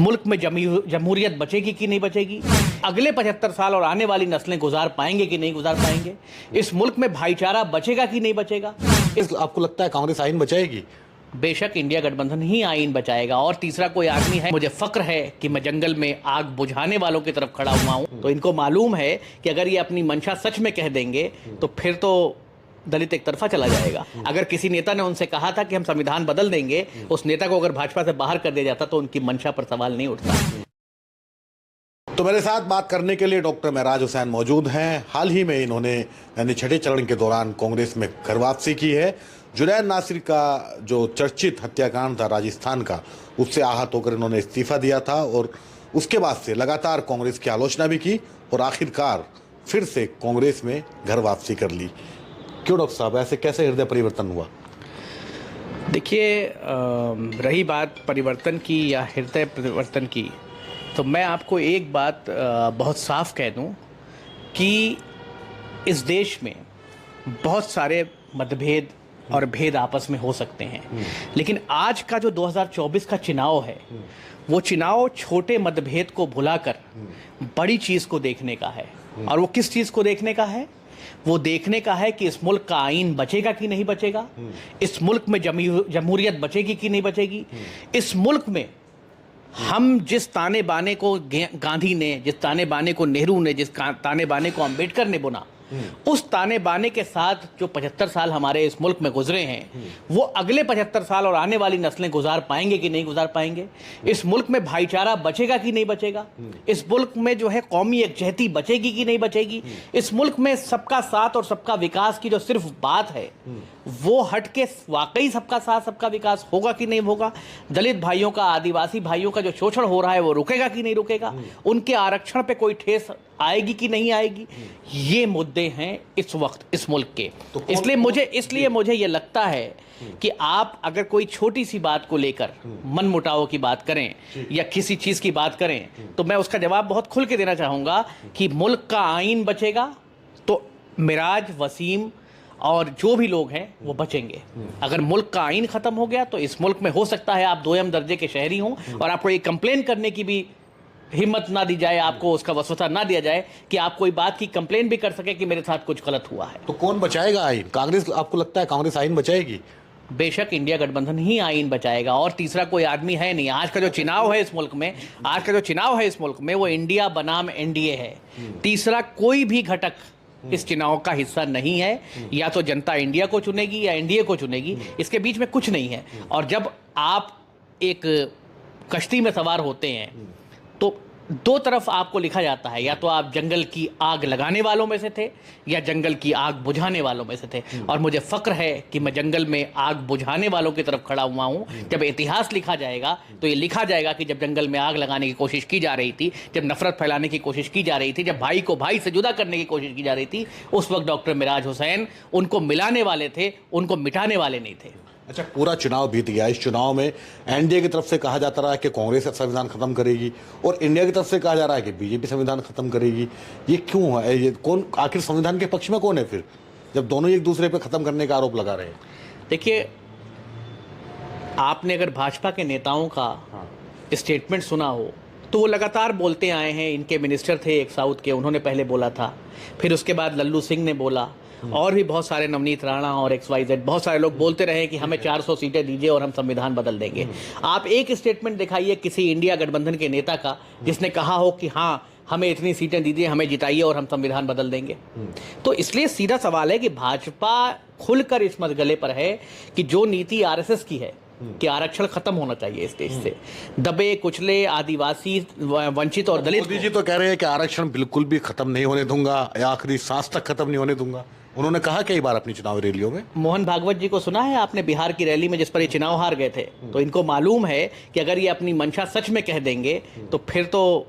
मुल्क में जमहूरियत बचेगी कि नहीं बचेगी, अगले 75 साल और आने वाली नस्लें गुजार पाएंगे कि नहीं गुजार पाएंगे, इस मुल्क में भाईचारा बचेगा कि नहीं बचेगा। आपको लगता है कांग्रेस आइन बचाएगी? बेशक इंडिया गठबंधन ही आइन बचाएगा। और तीसरा कोई आदमी है, मुझे फक्र है कि मैं जंगल में आग बुझाने वालों की तरफ खड़ा हुआ हूं। तो इनको मालूम है कि अगर ये अपनी मंशा सच में कह देंगे तो फिर तो दलित एक तरफा चला जाएगा। अगर किसी नेता ने उनसे कहा था कि हम संविधान बदल देंगे, उस नेता को अगर भाजपा से बाहर कर दिया जाता तो उनकी मंशा पर सवाल नहीं उठता। तो मेरे साथ बात करने के लिए डॉक्टर महराज हुसैन मौजूद हैं। हाल ही में इन्होंने यानी छठे चरण के दौरान कांग्रेस में घर वापसी की है। जुनैद नासिर का जो चर्चित हत्याकांड था राजस्थान का, उससे आहत होकर इन्होंने इस्तीफा दिया था और उसके बाद से लगातार कांग्रेस की आलोचना भी की और आखिरकार फिर से कांग्रेस में घर वापसी कर ली। क्यों डॉक्टर साहब, ऐसे कैसे हृदय परिवर्तन हुआ? देखिए, रही बात परिवर्तन की या हृदय परिवर्तन की, तो मैं आपको एक बात बहुत साफ कह दूं कि इस देश में बहुत सारे मतभेद और भेद आपस में हो सकते हैं, लेकिन आज का जो 2024 का चुनाव है, वो चुनाव छोटे मतभेद को भुलाकर बड़ी चीज़ को देखने का है। और वो किस चीज़ को देखने का है? वो देखने का है कि इस मुल्क का आइन बचेगा कि नहीं बचेगा, इस मुल्क में जमहूरियत बचेगी कि नहीं बचेगी, इस मुल्क में हम जिस ताने बाने को गांधी ने, जिस ताने बाने को नेहरू ने, जिस ताने बाने को अंबेडकर ने बुना, उस ताने बाने के साथ जो 75 साल हमारे इस मुल्क में गुजरे हैं, वो अगले 75 साल और आने वाली नस्लें गुजार पाएंगे कि नहीं गुजार पाएंगे, इस मुल्क में भाईचारा बचेगा कि नहीं बचेगा, इस मुल्क में जो है कौमी यकजहती बचेगी कि नहीं बचेगी, इस मुल्क में सबका साथ और सबका विकास की जो सिर्फ बात है, वो हट के वाकई सबका साथ सबका विकास होगा कि नहीं होगा, दलित भाइयों का, आदिवासी भाइयों का जो शोषण हो रहा है वो रुकेगा कि नहीं रुकेगा, उनके आरक्षण पे कोई ठेस आएगी कि नहीं आएगी, ये मुद्दे हैं इस वक्त इस मुल्क के। तो इसलिए मुझे ये लगता है कि आप अगर कोई छोटी सी बात को लेकर मन मुटाव की बात करें या किसी चीज की बात करें, तो मैं उसका जवाब बहुत खुल के देना चाहूंगा कि मुल्क का आइन बचेगा तो मिराज, वसीम और जो भी लोग हैं वो बचेंगे। अगर मुल्क का आइन खत्म हो गया तो इस मुल्क में हो सकता है आप दोयम दर्जे के शहरी हों और आपको एक कंप्लेन करने की भी हिम्मत ना दी जाए, आपको उसका वसवसा ना दिया जाए कि आप कोई बात की कंप्लेन भी कर सके कि मेरे साथ कुछ गलत हुआ है। तो कौन बचाएगा आइन? कांग्रेस? आपको लगता है कांग्रेस आइन बचाएगी? बेशक इंडिया गठबंधन ही आइन बचाएगा। और तीसरा कोई आदमी है नहीं। आज का जो चुनाव है इस मुल्क में वो इंडिया बनाम एनडीए है। तीसरा कोई भी घटक इस चुनाव का हिस्सा नहीं है। या तो जनता इंडिया को चुनेगी या एनडीए को चुनेगी, इसके बीच में कुछ नहीं है। और जब आप एक कश्ती में सवार होते हैं तो दो तरफ आपको लिखा जाता है, या तो आप जंगल की आग लगाने वालों में से थे या जंगल की आग बुझाने वालों में से थे। और मुझे फक्र है कि मैं जंगल में आग बुझाने वालों की तरफ खड़ा हुआ हूं। जब इतिहास लिखा जाएगा तो ये लिखा जाएगा कि जब जंगल में आग लगाने की कोशिश की जा रही थी, जब नफरत फैलाने की कोशिश की जा रही थी, जब भाई को भाई से जुदा करने की कोशिश की जा रही थी, उस वक्त डॉक्टर मिराज हुसैन उनको मिलाने वाले थे, उनको मिटाने वाले नहीं थे। अच्छा, पूरा चुनाव बीत गया। इस चुनाव में एनडीए की तरफ से कहा जाता रहा है कि कांग्रेस संविधान खत्म करेगी और इंडिया की तरफ से कहा जा रहा है कि बीजेपी संविधान खत्म करेगी। ये क्यों है? ये कौन आखिर संविधान के पक्ष में कौन है फिर, जब दोनों एक दूसरे पे खत्म करने का आरोप लगा रहे हैं? देखिए, आपने अगर भाजपा के नेताओं का स्टेटमेंट सुना हो तो वो लगातार बोलते आए हैं। इनके मिनिस्टर थे एक साउथ के, उन्होंने पहले बोला था, फिर उसके बाद लल्लू सिंह ने बोला, और भी बहुत सारे, नवनीत राणा और XYZ, बहुत सारे लोग बोलते रहे कि हमें 400 सीटें दीजिए और हम संविधान बदल देंगे। आप एक स्टेटमेंट दिखाइए किसी इंडिया गठबंधन के नेता का जिसने कहा हो कि हाँ हमें इतनी सीटें दीजिए, हमें जिताइए और हम संविधान बदल देंगे। तो इसलिए सीधा सवाल है कि भाजपा खुलकर इस मसले पर है कि जो नीति आरएसएस की है कि आरक्षण खत्म होना चाहिए इस देश से, दबे कुचले आदिवासी, वंचित और दलित। मोदी जी तो कह रहे हैं कि आरक्षण बिल्कुल भी खत्म नहीं होने दूंगा, आखिरी सांस तक खत्म नहीं होने दूंगा। उन्होंने कहा कई बार अपनी चुनावी रैलियों में। मोहन भागवत जी को सुना है आपने बिहार की रैली में जिस पर ये चुनाव हार गए थे? तो इनको मालूम है कि अगर ये अपनी मंशा सच में कह देंगे तो फिर तो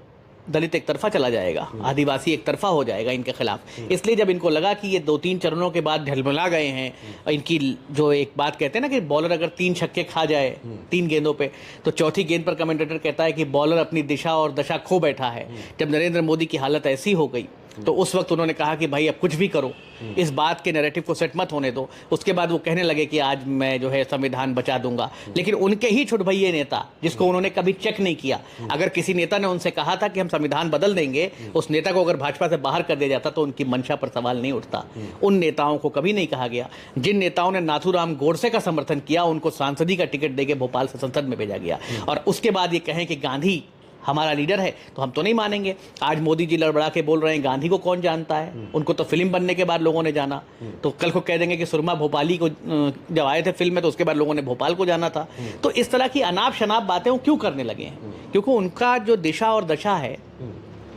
दलित एक तरफा चला जाएगा, आदिवासी एक तरफा हो जाएगा इनके खिलाफ। इसलिए जब इनको लगा कि ये 2-3 चरणों के बाद ढलमला गए हैं, इनकी जो एक बात कहते हैं ना कि बॉलर अगर 3 छक्के खा जाए 3 गेंदों पे, तो चौथी गेंद पर कमेंटेटर कहता है कि बॉलर अपनी दिशा और दशा खो बैठा है। जब नरेंद्र मोदी की हालत ऐसी हो गई तो उस वक्त उन्होंने कहा कि भाई अब कुछ भी करो, इस बात के नैरेटिव को सेट मत होने दो। उसके बाद वो कहने लगे कि आज मैं जो है संविधान बचा दूंगा, लेकिन उनके ही छुटभइये नेता, जिसको उन्होंने कभी चेक नहीं किया, अगर किसी नेता ने उनसे कहा था कि हम संविधान बदल देंगे, उस नेता को अगर भाजपा से बाहर कर दिया जाता तो उनकी मंशा पर सवाल नहीं उठता। उन नेताओं को कभी नहीं कहा गया। जिन नेताओं ने नाथूराम गोडसे का समर्थन किया, उनको सांसदी का टिकट देके भोपाल से संसद में भेजा गया। और उसके बाद ये कहें कि गांधी हमारा लीडर है, तो हम तो नहीं मानेंगे। आज मोदी जी लड़बड़ा के बोल रहे हैं गांधी को कौन जानता है, उनको तो फिल्म बनने के बाद लोगों ने जाना। तो कल को कह देंगे कि सुरमा भोपाली को जब आए थे फिल्म में, तो उसके बाद लोगों ने भोपाल को जाना था। तो इस तरह की अनाप शनाप बातें वो क्यों करने लगे हैं? क्योंकि उनका जो दिशा और दशा है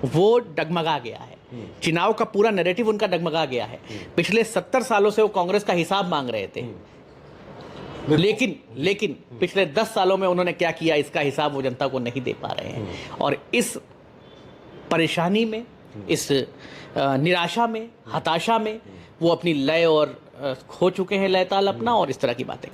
वो डगमगा गया है। चुनाव का पूरा नैरेटिव उनका डगमगा गया है। पिछले 70 सालों से वो कांग्रेस का हिसाब मांग रहे थे, लेकिन पिछले 10 सालों में उन्होंने क्या किया, इसका हिसाब वो जनता को नहीं दे पा रहे हैं। और इस परेशानी में, इस निराशा में, हताशा में वो अपनी लय और खो चुके हैं, लय ताल अपना, और इस तरह की बातें